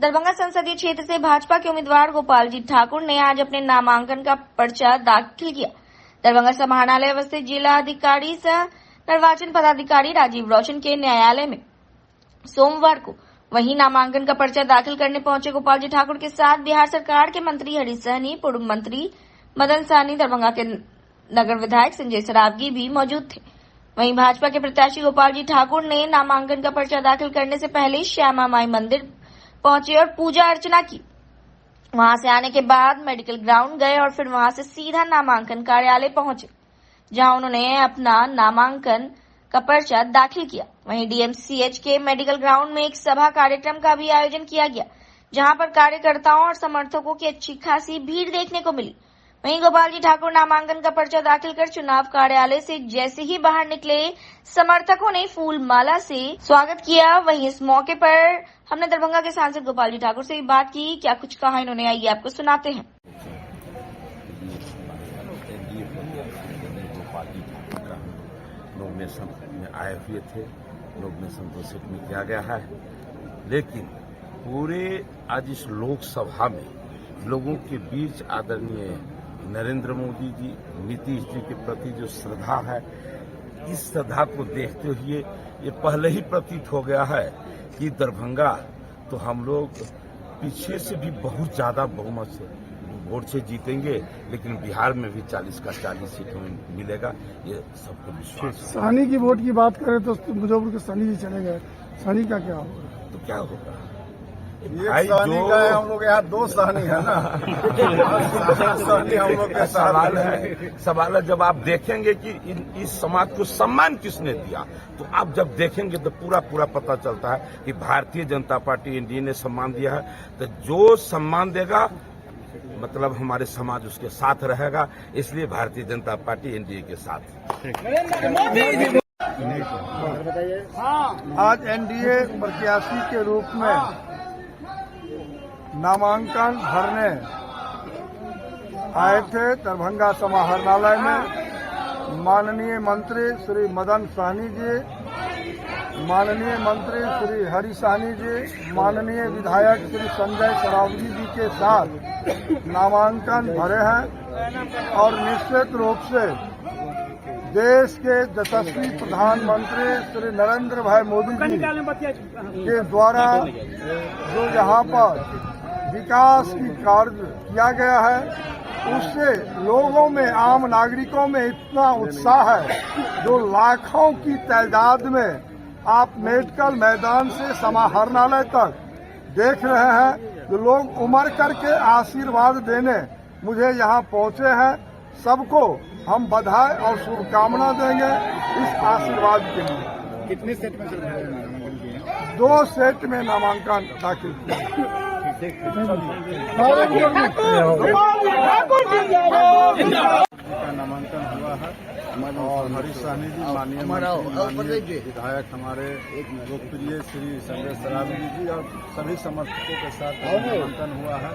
दरभंगा संसदीय क्षेत्र से भाजपा के उम्मीदवार गोपाल जी ठाकुर ने आज अपने नामांकन का पर्चा दाखिल किया। दरभंगा समाहरणालय अवस्थित जिला अधिकारी सह निर्वाचन पदाधिकारी राजीव रोशन के न्यायालय में सोमवार को वहीं नामांकन का पर्चा दाखिल करने पहुंचे गोपाल जी ठाकुर के साथ बिहार सरकार के मंत्री हरीश सहनी, पूर्व मंत्री मदन सहनी, दरभंगा के नगर विधायक संजय सरावगी भी मौजूद थे। वहीं भाजपा के प्रत्याशी गोपाल जी ठाकुर ने नामांकन का पर्चा दाखिल करने से पहले श्यामा माई मंदिर पहुंचे और पूजा अर्चना की। वहां से आने के बाद मेडिकल ग्राउंड गए और फिर वहां से सीधा नामांकन कार्यालय पहुंचे, जहां उन्होंने अपना नामांकन का पर्चा दाखिल किया। वहीं डीएमसीएच के मेडिकल ग्राउंड में एक सभा कार्यक्रम का भी आयोजन किया गया, जहां पर कार्यकर्ताओं और समर्थकों की अच्छी खासी भीड़ देखने को मिली। वहीं गोपाल जी ठाकुर नामांकन का पर्चा दाखिल कर चुनाव कार्यालय से जैसे ही बाहर निकले, समर्थकों ने फूल माला से स्वागत किया। वहीं इस मौके पर हमने दरभंगा के सांसद गोपाल जी ठाकुर से भी बात की। क्या कुछ कहा इन्होंने, आइए आपको सुनाते हैं। नॉमिनेशन में आए हुए थे, नॉमिनेशन तो सीट में किया गया है, लेकिन पूरे आज इस लोकसभा में लोगों के बीच आदरणीय नरेंद्र मोदी जी, नीतीश जी के प्रति जो श्रद्धा है, इस श्रद्धा को देखते हुए ये पहले ही प्रतीत हो गया है कि दरभंगा तो हम लोग पीछे से भी बहुत ज्यादा बहुमत से वोट से जीतेंगे, लेकिन बिहार में भी 40 का 40 सीट हमें मिलेगा, ये सबको विश्वास है। सहनी की वोट की बात करें तो मुजफ्फरपुर के सहनी जी चले गए, सहनी का क्या होगा? तो क्या होगा? एक सहनी का है, हम लोग यहाँ 2 सहनी है ना। सहनी हम लोग का सवाल है जब आप देखेंगे कि इस समाज को सम्मान किसने दिया, तो आप जब देखेंगे तो पूरा पता चलता है कि भारतीय जनता पार्टी एनडीए ने सम्मान दिया है। तो जो सम्मान देगा मतलब हमारे समाज उसके साथ रहेगा, इसलिए भारतीय जनता पार्टी एनडीए के साथ। आज एनडीए प्रत्याशी के रूप में नामांकन भरने आए थे दरभंगा समाहरणालय में माननीय मंत्री श्री मदन सहनी जी, माननीय मंत्री श्री हरीश सहनी जी, माननीय विधायक श्री संजय सरावगी जी के साथ नामांकन भरे हैं और निश्चित रूप से देश के यशस्वी प्रधानमंत्री श्री नरेंद्र भाई मोदी जी के द्वारा जो यहाँ पर विकास की कार्य किया गया है, उससे लोगों में, आम नागरिकों में इतना उत्साह है, जो लाखों की तादाद में आप मेडिकल मैदान से समाहरणालय तक देख रहे हैं, जो लोग उमड़ करके आशीर्वाद देने मुझे यहाँ पहुँचे हैं। सबको हम बधाई और शुभकामना देंगे इस आशीर्वाद के लिए। कितने सेट में नामांकन किए? 2 सेट में नामांकन दाखिल किया। नामांकन हुआ है और हरीश सहनी जी, माननीय विधायक हमारे लोकप्रिय श्री संजय सरावगी जी और सभी समर्थकों के साथ नामांकन हुआ है।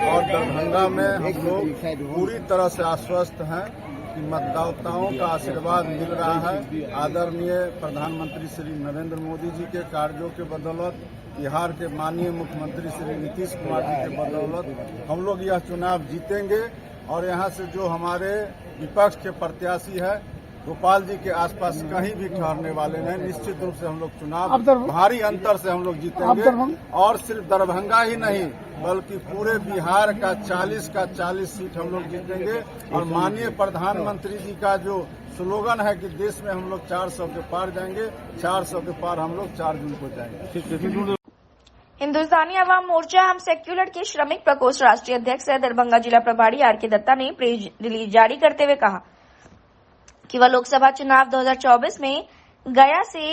और दरभंगा में हम लोग पूरी तरह से आश्वस्त हैं कि मतदाताओं का आशीर्वाद मिल रहा है। आदरणीय प्रधानमंत्री श्री नरेंद्र मोदी जी के कार्यों के बदौलत, बिहार के माननीय मुख्यमंत्री श्री नीतीश कुमार जी के बदौलत हम लोग यह चुनाव जीतेंगे। और यहाँ से जो हमारे विपक्ष के प्रत्याशी है गोपाल जी के आसपास कहीं भी ठहरने वाले नहीं। निश्चित रूप से हम लोग चुनाव भारी अंतर से हम लोग जीतेंगे और सिर्फ दरभंगा ही नहीं बल्कि पूरे बिहार का 40 का 40 सीट हम लोग जीतेंगे। और माननीय प्रधानमंत्री जी का जो स्लोगन है कि देश में हम लोग 400 के पार जाएंगे, 400 के पार हम लोग 4 जून को जाएंगे। हिंदुस्तानी अवाम मोर्चा हम सेक्युलर के श्रमिक प्रकोष्ठ राष्ट्रीय अध्यक्ष दरभंगा जिला प्रभारी आर के दत्ता ने प्रेस रिलीज जारी करते हुए कहा कि वह लोकसभा चुनाव 2024 में गया से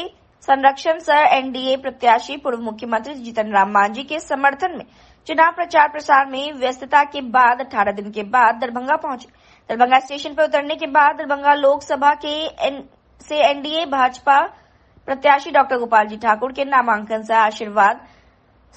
संरक्षण सह एनडीए प्रत्याशी पूर्व मुख्यमंत्री जीतन राम मांझी के समर्थन में चुनाव प्रचार प्रसार में व्यस्तता के बाद 18 दिन के बाद दरभंगा पहुंचे। दरभंगा स्टेशन पर उतरने के बाद दरभंगा लोकसभा से एनडीए भाजपा प्रत्याशी डॉक्टर गोपाल जी ठाकुर के नामांकन सह आशीर्वाद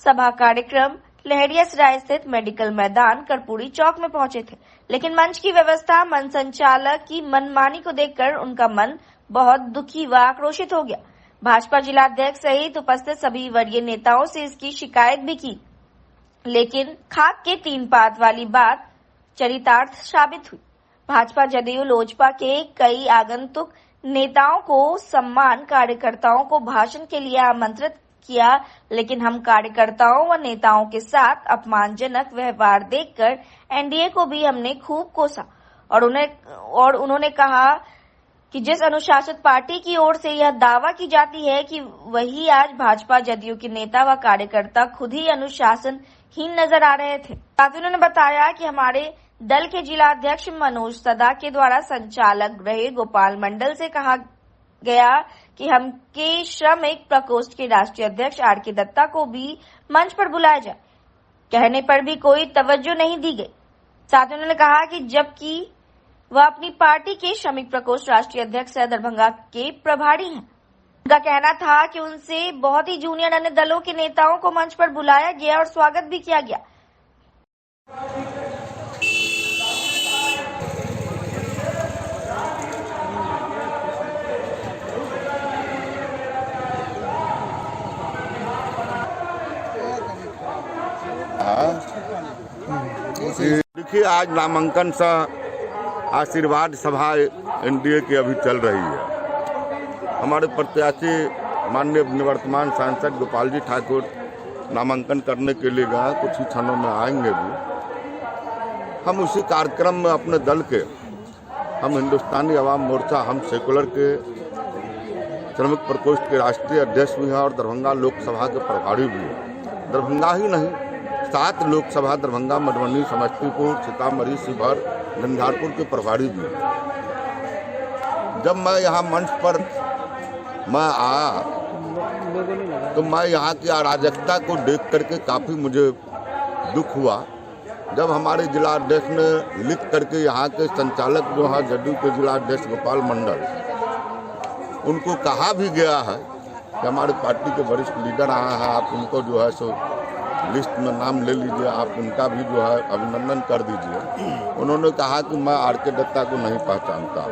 सभा कार्यक्रम लहरियासराय स्थित मेडिकल मैदान कर्पूरी चौक में पहुंचे थे, लेकिन मंच की व्यवस्था, मंच संचालक की मनमानी को देखकर उनका मन बहुत दुखी व आक्रोशित हो गया। भाजपा जिलाध्यक्ष सहित उपस्थित सभी वरीय नेताओं से इसकी शिकायत भी की। लेकिन खाक के 3 पात वाली बात चरितार्थ साबित हुई। भाजपा जदयू लोजपा के कई आगंतुक नेताओं को सम्मान कार्यकर्ताओं को भाषण के लिए आमंत्रित किया, लेकिन हम कार्यकर्ताओं व नेताओं के साथ अपमानजनक व्यवहार देखकर एनडीए को भी हमने खूब कोसा और उन्होंने कहा कि जिस अनुशासित पार्टी की ओर से यह दावा की जाती है कि वही आज भाजपा जदयू के नेता व कार्यकर्ता खुद ही अनुशासनहीन नजर आ रहे थे। साथ ही उन्होंने बताया कि हमारे दल के जिला अध्यक्ष मनोज सदा के द्वारा संचालक रहे गोपाल मंडल से कहा गया कि हम के श्रमिक प्रकोष्ठ के राष्ट्रीय अध्यक्ष आर.के. दत्ता को भी मंच पर बुलाया जाए, कहने पर भी कोई तवज्जो नहीं दी गई। साथ ही उन्होंने कहा कि जबकि वह अपनी पार्टी के श्रमिक प्रकोष्ठ राष्ट्रीय अध्यक्ष दरभंगा के प्रभारी हैं, उनका कहना था कि उनसे बहुत ही जूनियर अन्य दलों के नेताओं को मंच पर बुलाया गया और स्वागत भी किया गया। देखिए, आज नामांकन सा आशीर्वाद सभा एनडीए की अभी चल रही है। हमारे प्रत्याशी माननीय निवर्तमान सांसद गोपाल जी ठाकुर नामांकन करने के लिए गए, कुछ ही क्षणों में आएंगे भी। हम उसी कार्यक्रम में अपने दल के, हम हिंदुस्तानी अवाम मोर्चा, हम सेकुलर के श्रमिक प्रकोष्ठ के राष्ट्रीय अध्यक्ष भी हैं और दरभंगा लोकसभा के प्रभारी भी हैं। दरभंगा ही नहीं, 7 लोकसभा दरभंगा, मधुबनी, समस्तीपुर, सीतामढ़ी, शिवहर, झंझारपुर के प्रभारी भी हैं। जब मैं यहाँ मंच पर मैं आया तो मैं यहाँ की अराजकता को देख करके काफ़ी मुझे दुख हुआ। जब हमारे जिला अध्यक्ष ने लिख करके यहाँ के संचालक जो है जदयू के जिला अध्यक्ष गोपाल मंडल, उनको कहा भी गया है कि हमारे पार्टी के वरिष्ठ लीडर आए हैं, आप उनको जो है सो लिस्ट में नाम ले लीजिए, आप उनका भी जो है अभिनंदन कर दीजिए। उन्होंने कहा कि मैं आर.के. दत्ता को नहीं पहचानता।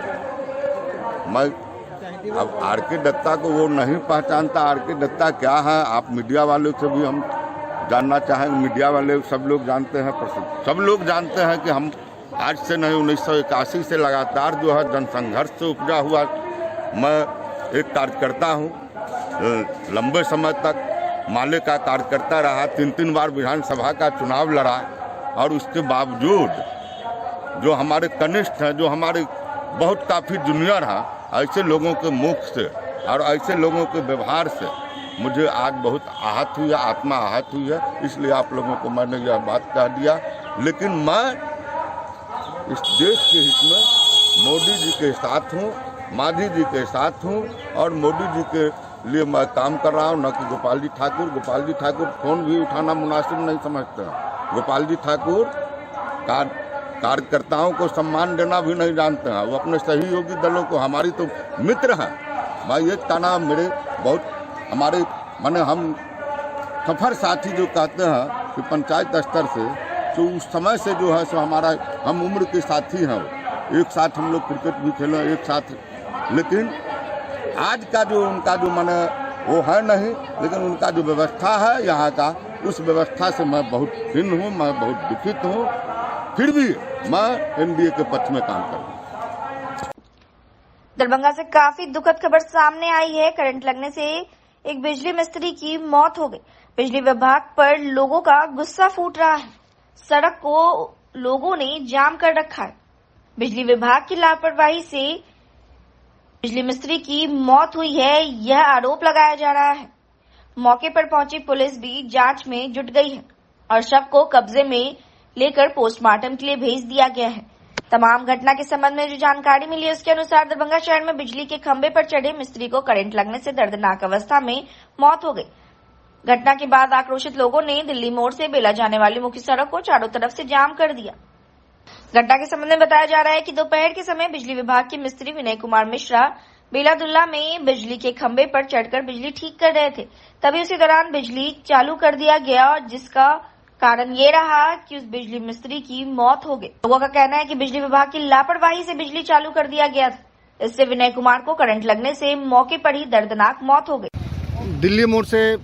मैं अब आर.के. दत्ता को वो नहीं पहचानता। आर.के. दत्ता क्या है, आप मीडिया वालों से भी हम जानना चाहेंगे। मीडिया वाले सब लोग जानते हैं, सब लोग जानते हैं कि हम आज से नहीं 1981 से लगातार जो है जनसंघर्ष से उपजा हुआ मैं एक कार्यकर्ता हूँ। लंबे समय तक माले का कार्यकर्ता रहा, 3 बार विधानसभा का चुनाव लड़ा और उसके बावजूद जो हमारे कनिष्ठ हैं, जो हमारे बहुत काफ़ी जूनियर हैं, ऐसे लोगों के मुख से और ऐसे लोगों के व्यवहार से मुझे आज बहुत आहत हुई है, आत्मा आहत हुई है। इसलिए आप लोगों को मैंने यह बात कह दिया। लेकिन मैं इस देश के हित में मोदी जी के साथ हूँ, मांझी जी के साथ हूँ और मोदी जी के लिए मैं काम कर रहा हूँ, न कि गोपाल जी ठाकुर। गोपाल जी ठाकुर फोन भी उठाना मुनासिब नहीं समझते हैं। गोपाल जी ठाकुर कार्यकर्ताओं को सम्मान देना भी नहीं जानते हैं। वो अपने सहयोगी दलों को, हमारी तो मित्र हैं। मैं ये कहना, मेरे बहुत हमारे माने हम सफर साथी जो कहते हैं कि पंचायत स्तर से, तो उस समय से जो है सो हमारा, हम उम्र के साथी हैं। एक साथ हम लोग क्रिकेट भी खेले एक साथ। लेकिन आज का जो उनका जो माने वो है नहीं, लेकिन उनका जो व्यवस्था है यहाँ का, उस व्यवस्था से मैं बहुत खिन्न हूँ, मैं बहुत दुखित हूँ। फिर भी मैं एनडीए के पक्ष में काम कर रहा हूँ। दरभंगा से काफी दुखद खबर सामने आई है। करंट लगने से एक बिजली मिस्त्री की मौत हो गई। बिजली विभाग पर लोगों का गुस्सा फूट रहा है। सड़क को लोगों ने जाम कर रखा है। बिजली विभाग की लापरवाही से बिजली मिस्त्री की मौत हुई है, यह आरोप लगाया जा रहा है। मौके पर पहुंची पुलिस भी जांच में जुट गई है और शव को कब्जे में लेकर पोस्टमार्टम के लिए भेज दिया गया है। तमाम घटना के संबंध में जो जानकारी मिली है उसके अनुसार दरभंगा शहर में बिजली के खंभे पर चढ़े मिस्त्री को करंट लगने से दर्दनाक अवस्था में मौत हो गई। घटना के बाद आक्रोशित लोगों ने दिल्ली मोड़ से बेला जाने वाली मुख्य सड़क को चारों तरफ से जाम कर दिया। घटना के संबंध में बताया जा रहा है कि दोपहर के समय बिजली विभाग के मिस्त्री विनय कुमार मिश्रा बेलादुल्ला में बिजली के खंभे पर चढ़कर बिजली ठीक कर रहे थे। तभी उसी दौरान बिजली चालू कर दिया गया और जिसका कारण ये रहा कि उस बिजली मिस्त्री की मौत हो गई। लोगों का कहना है कि बिजली विभाग की लापरवाही से बिजली चालू कर दिया गया था। इससे विनय कुमार को करंट लगने से मौके पर ही दर्दनाक मौत हो गई। दिल्ली मोड़ से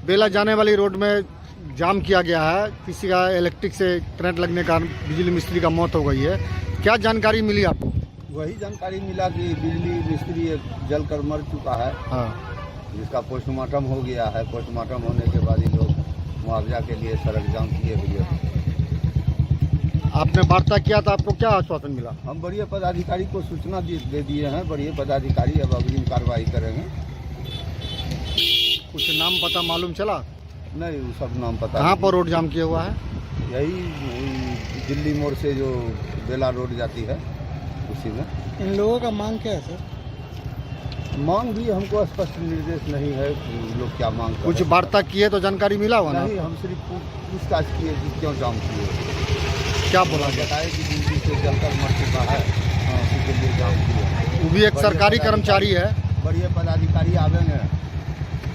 बेला जाने वाली रोड में जाम किया गया है, किसी का इलेक्ट्रिक से करंट लगने का बिजली मिस्त्री का मौत हो गई है, क्या जानकारी मिली आपको? वही जानकारी मिला कि बिजली मिस्त्री जल कर मर चुका है। हाँ, जिसका पोस्टमार्टम हो गया है। पोस्टमार्टम होने के बाद ये लोग मुआवजा के लिए सड़क जाम किए हुए हैं। आपने वार्ता किया था, आपको क्या आश्वासन मिला? हम वरीय पदाधिकारी को सूचना दे दिए हैं। वरीय पदाधिकारी अब अग्रिम कार्रवाई करेंगे। कुछ नाम पता मालूम चला? नहीं, वो सब नाम पता कहाँ नहीं। पर रोड जाम किया हुआ है? यही दिल्ली मोड़ से जो बेला रोड जाती है उसी में। इन लोगों का मांग क्या है सर? मांग भी हमको स्पष्ट निर्देश नहीं है कि लोग क्या मांग कर कुछ रहे हैं। वार्ता किए तो जानकारी मिला हुआ ना? नहीं, हम सिर्फ पूछताछ किए कि क्यों जाम किए। क्या बोला गया? बताए कि बिजली से जलकर मर चुका है, उसी के लिए जाम किए। वो भी एक सरकारी कर्मचारी है। वरीय पदाधिकारी आवेंगे।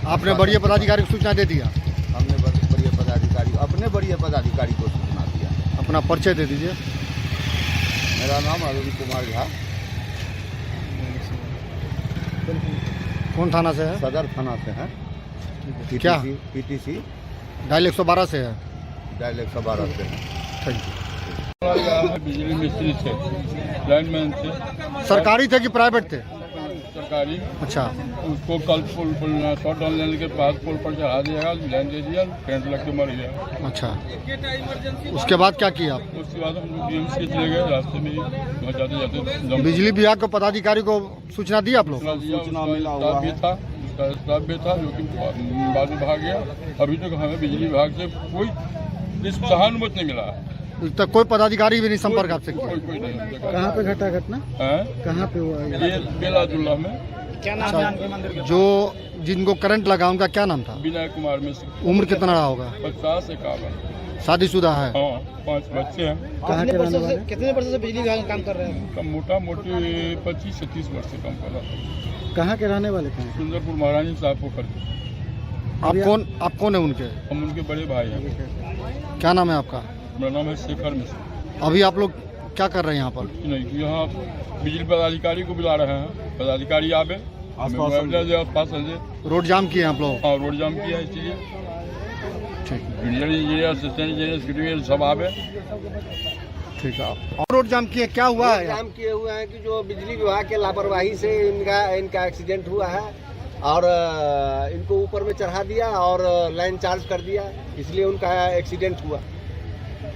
आपने वरीय पदाधिकारी को सूचना दे दिया? हमने वरीय पदाधिकारी अपने वरीय पदाधिकारी को सूचना दिया। अपना परिचय दे दीजिए। मेरा नाम अरुण कुमार झा, कौन थाना से है? सदर थाना से है। क्या? पीटीसी डायल 112 से है। डायल 112 से है। Thank you. बिजली मिस्त्री थे, लाइनमैन थे। सरकारी थे कि प्राइवेट थे? सरकारी। अच्छा, उसको कल पुल शॉट डाउन लेने के बाद पुल पर चढ़ा दिया, लाइन दे दिया, करंट लग के मर गया। अच्छा। उसके बाद क्या किया आप? उसके बाद हम लोग बीएमसी चले गए। रास्ते में जाते जाते बिजली विभाग के पदाधिकारी को सूचना दी आप लोग? सूचना मिला हुआ भी था, उसका स्टाफ भी था, जो कि बाद में भाग गया। अभी तक हमें बिजली विभाग से कोई सहानुभूति नहीं मिला। अभी तक कोई पदाधिकारी भी नहीं संपर्क आपसे किया? कोई नहीं। कहाँ पे घटा घटना? कहाँ पे हुआ? ये बेलाजुल्ला में। क्या नाम है? जो जिनको करंट लगा उनका क्या नाम था? विनय कुमार मिश्र। उम्र कितना रहा होगा? 50-51। शादीशुदा है? हाँ, 5 बच्चे हैं। कहाँ के रहने वाले? कितने वर्ष से बिजली विभाग में काम कर रहे हैं? मोटा मोटी 25 से 30 वर्ष से काम कर रहा था। कहाँ के रहने वाले थे? सुंदरपुर महारानी साहब को कर। आप कौन है उनके? हम उनके बड़े भाई हैं। क्या नाम है आपका? मेरा नाम है शेखर मिश्र। अभी आप लोग क्या कर रहे हैं यहाँ पर? नहीं, यहाँ बिजली पदाधिकारी को बुला रहे हैं। पदाधिकारी आवे, आश्वासन दे। रोड जाम किए हैं आप लोग? हाँ, रोड जाम किया है। इसलिए ठीक, इंजीनियर, असिस्टेंट इंजीनियर, सेक्रेटरी सब आवे। ठीक है। और रोड जाम किए, क्या हुआ है? जाम किए हुए हैं कि जो बिजली विभाग के लापरवाही से इनका एक्सीडेंट हुआ है और इनको ऊपर में चढ़ा दिया और लाइन चार्ज कर दिया, इसलिए उनका एक्सीडेंट हुआ।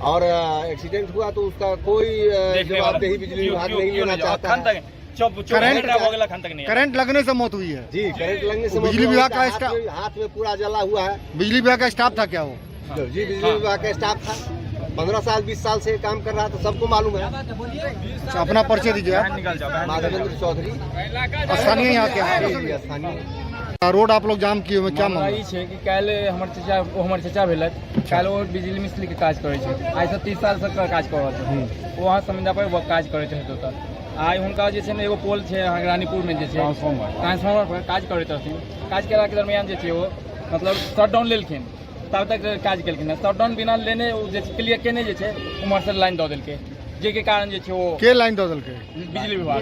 और एक्सीडेंट हुआ तो उसका कोई जवाबदेही बिजली विभाग नहीं लेना चाहता है। करंट लगने से मौत हुई है? जी, करंट लगने से बिजली विभाग का हाथ में पूरा जला हुआ है। बिजली विभाग का स्टाफ था क्या वो? जी, बिजली विभाग का स्टाफ था। 15 साल 20 साल से काम कर रहा था, सबको मालूम है। अच्छा, अपना परिचय दीजिए आप। माधवेंद्र चौधरी, स्थानीय यहाँ के स्थानीय। रोड आप लोग जाम किए हुए, क्या मांग? ई छै कि काल्हि हमर चचा भेलथि, काल्हि ओ बिजली मिस्त्री के काज करै छै। आइ से 30 साल से काज कऽ रहल छै। ओ वहाँ समझा पर वो काज करैत रहथि ओतऽ। आइ हुनका जे छै ने एगो पोल छै अहाँ रानीपुर में जे छै ट्रांसफार्मर पर काज करैत रहथिन। काज केला के दरमियान जे छै ओ मतलब शटडाउन लेलखिन, तब तक काज केलखिन। शटडाउन बिना लेने ओ जे क्लियर केने जे छै उम्हर से लाइन दऽ देलकै, जे के कारण जे छै ओ के लाइन दऽ देलकै? बिजली विभाग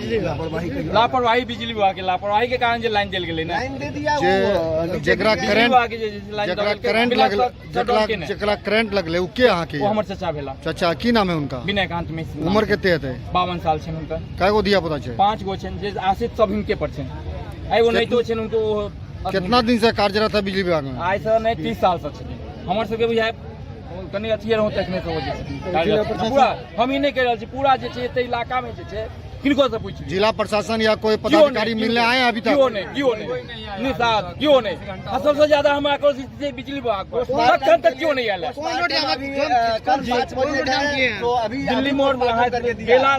लापरवाही, बिजली विभाग के लापरवाही के कारण जे लाइन देल गेलै ना। जेकरा करंट लगले उ के अहाँ के? वो हमर चचा भेला। चाचा की नाम है उनका? विनयकांत मिश्र। उम्र कते हेतै? 52 साल छनि हुनकर। कय गो दिया पता छै? 5 गो छनि, जे आश्रित सब हिनके पर छनि। एगो नहीं तो छनि उनको। कितना दिन से कार्यरत है बिजली विभाग में? आइ से नहीं 30 साल से छथिन। हमर सबके बुझाय कनी अथी रहौ तखने से हो जे पूरा हम ही नहीं कह रहल छी, पूरा जे छै एते इलाका में जे छै किनको से पूछिए। जिला प्रशासन या कोई पदाधिकारी मिलने आए हैं अभी तक? क्यों नहीं निषाद क्यों नहीं? सबसे ज्यादा हम आक्रोशित थे बिजली विभाग को, तखन तक क्यों नहीं आया? दिल्ली मोड़ बेला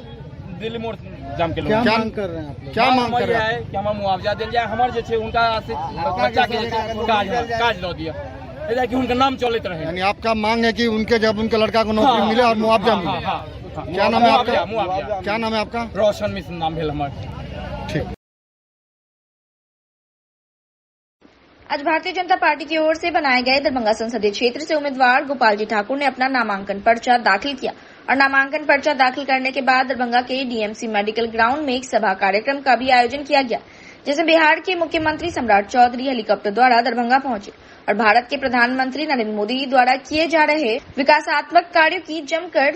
दिल्ली मोड़ जाम के लोग क्या मांग कर रहे हैं? क्या मांग कर रहे हैं? कि हमें मुआवजा देल जाए। हमार जे छै उनका बच्चा के काज दऽ दिया, कि उनका नाम चलते रहे। यानी आपका मांग है कि उनके जब उनके लड़का को नौकरी मिले और मुआवजा मिले। क्या नाम है आपका? क्या नाम है आपका? रोशन मिश्र नाम भेल हमर। ठीक। आज भारतीय जनता पार्टी की ओर से बनाए गए दरभंगा संसदीय क्षेत्र से उम्मीदवार गोपाल जी ठाकुर ने अपना नामांकन पर्चा दाखिल किया और नामांकन पर्चा दाखिल करने के बाद दरभंगा के डीएमसी मेडिकल ग्राउंड में एक सभा कार्यक्रम का भी आयोजन किया गया, जिसमें बिहार के मुख्यमंत्री सम्राट चौधरी हेलीकॉप्टर द्वारा दरभंगा पहुंचे और भारत के प्रधानमंत्री नरेंद्र मोदी द्वारा किए जा रहे विकासात्मक कार्यों की जमकर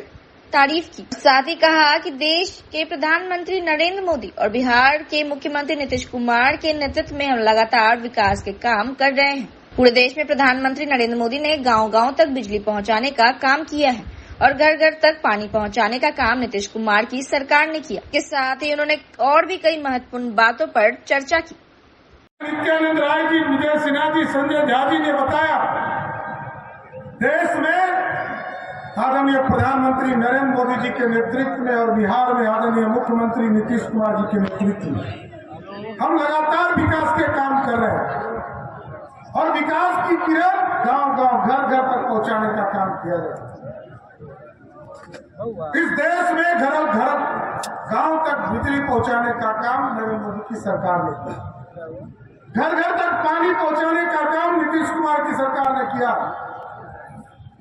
तारीफ की। साथ ही कहा कि देश के प्रधानमंत्री नरेंद्र मोदी और बिहार के मुख्यमंत्री नीतीश कुमार के नेतृत्व में हम लगातार विकास के काम कर रहे हैं। पूरे देश में प्रधानमंत्री नरेंद्र मोदी ने गांव-गांव तक बिजली पहुंचाने का काम किया है और घर-घर तक पानी पहुंचाने का काम नीतीश कुमार की सरकार ने किया। इसके साथ ही उन्होंने और भी कई महत्वपूर्ण बातों पर चर्चा की। नित्यानंद राय जी, विजय सिन्हा जी, संजय झा जी ने बताया, देश में आदरणीय प्रधानमंत्री नरेंद्र मोदी जी के नेतृत्व में और बिहार में आदरणीय मुख्यमंत्री नीतीश कुमार जी के नेतृत्व में हम लगातार विकास के काम कर रहे हैं और विकास की किरण गांव-गांव, घर-घर तक पहुंचाने का काम किया जा रहा है। इस देश में घर-घर गांव तक बिजली पहुंचाने का काम नरेंद्र मोदी की सरकार ने किया। घर-घर तक पानी पहुंचाने का काम नीतीश कुमार की सरकार ने किया।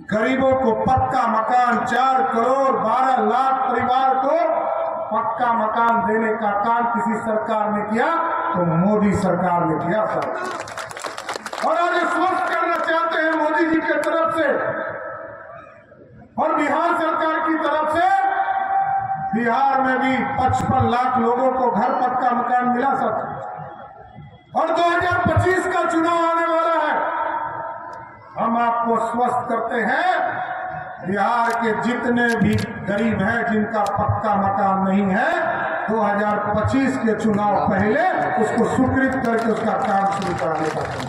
गरीबों को पक्का मकान, 4 करोड़ 12 लाख परिवार को पक्का मकान देने का काम किसी सरकार ने किया तो मोदी सरकार ने किया सर। और आज स्वस्थ करना चाहते हैं मोदी जी की तरफ से और बिहार सरकार की तरफ से बिहार में भी 55 लाख लोगों को घर पक्का मकान मिला सर। और 2025 का चुनाव आने वाला है, हम आपको स्वस्थ करते हैं बिहार के जितने भी गरीब हैं जिनका पक्का मकान नहीं है, 2025 के चुनाव पहले उसको स्वीकृत करके उसका काम शुरू कराने का काम।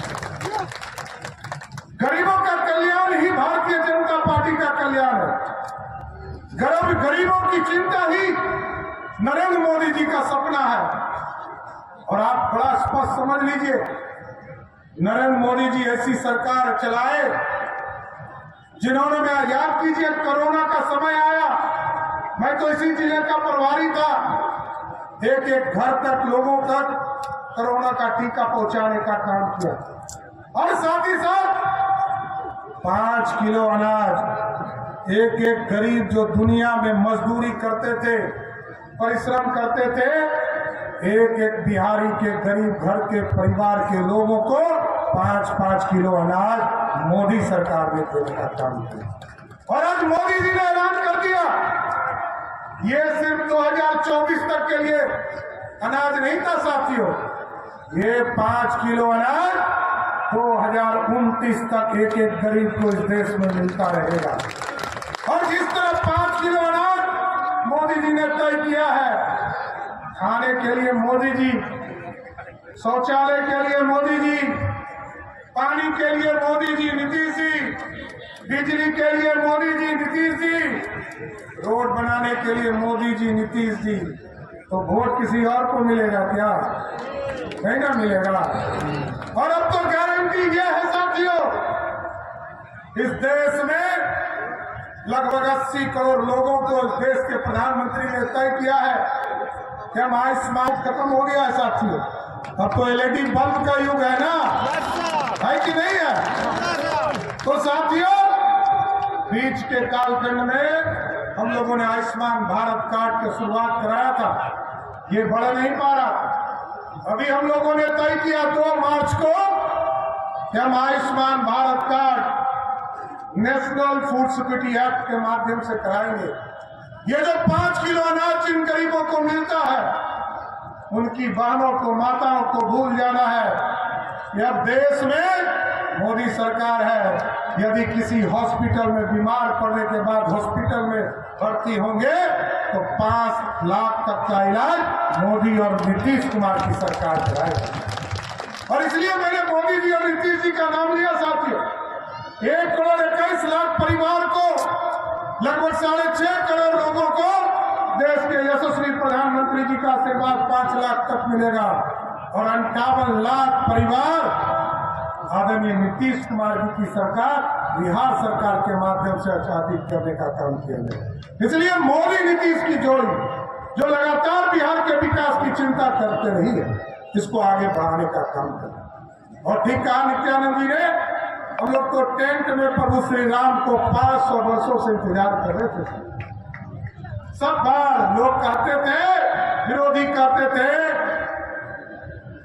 गरीबों का कल्याण ही भारतीय जनता पार्टी का कल्याण है। गरीबों की चिंता ही नरेंद्र मोदी जी का सपना है। और आप बड़ा स्पष्ट समझ लीजिए, नरेंद्र मोदी जी ऐसी सरकार चलाए जिन्होंने, मैं याद कीजिए, कोरोना का समय आया, मैं तो इसी जिले का प्रभारी था, एक एक घर तक लोगों तक कोरोना का टीका पहुंचाने का काम किया और साथ ही साथ 5 किलो अनाज एक एक गरीब जो दुनिया में मजदूरी करते थे, परिश्रम करते थे, एक एक बिहारी के गरीब घर के परिवार के लोगों को 5-5 किलो अनाज मोदी सरकार ने देने का काम किया। और आज मोदी जी ने ऐलान कर दिया, ये सिर्फ 2024 तक के लिए अनाज नहीं था साथियों, ये 5 किलो अनाज 2029 तक एक एक गरीब को इस देश में मिलता रहेगा। और जिस तरह 5 किलो अनाज मोदी जी ने तय किया है, खाने के लिए मोदी जी, शौचालय के लिए मोदी जी, पानी के लिए मोदी जी नीतीश जी, बिजली के लिए मोदी जी नीतीश जी, रोड बनाने के लिए मोदी जी नीतीश जी, तो वोट किसी और को मिलेगा क्या? नहीं ना मिलेगा। और अब तो गारंटी यह है साथियों, इस देश में लगभग 80 करोड़ लोगों को इस देश के प्रधानमंत्री ने तय किया है कि हम आयुष्मान खत्म हो गया है साथियों, अब तो एलईडी बल्ब का युग है ना, है कि नहीं है? तो साथियों, बीच के कालखंड में हम लोगों ने आयुष्मान भारत कार्ड की शुरुआत कराया था, ये बढ़ नहीं पा रहा। अभी हम लोगों ने तय किया 2 मार्च को कि हम Ayushman Bharat card national food security act के माध्यम से कराएंगे। ये जो 5 किलो अनाज जिन गरीबों को मिलता है, उनकी बहनों को, माताओं को भूल जाना है। यह देश में मोदी सरकार है, यदि किसी हॉस्पिटल में बीमार पड़ने के बाद हॉस्पिटल में भर्ती होंगे तो 5 लाख तक का इलाज मोदी और नीतीश कुमार की सरकार कराएगी। और इसलिए मैंने मोदी जी और नीतीश जी का नाम लिया साथियों। 1 करोड़ 21 लाख परिवार को, लगभग 6.5 करोड़ लोगों को देश के यशस्वी प्रधानमंत्री जी का आशीर्वाद 5 लाख तक मिलेगा और 58 लाख परिवार आदरणीय नीतीश कुमार जी की सरकार, बिहार सरकार के माध्यम से आच्छादित करने का काम किया गया। इसलिए मोदी नीतीश की जोड़ी जो लगातार बिहार के विकास की चिंता करते रही है, इसको आगे बढ़ाने का काम करें। और ठीक कहा नित्यानंद जी ने, हम लोग तो टेंट में प्रभु श्री राम को 500 वर्षों से इंतजार कर रहे थे। सब बार लोग कहते थे, विरोधी कहते थे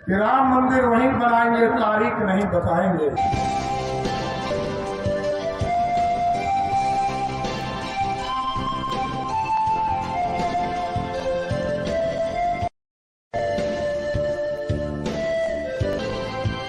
कि राम मंदिर वहीं बनाएंगे, तारीख नहीं बताएंगे।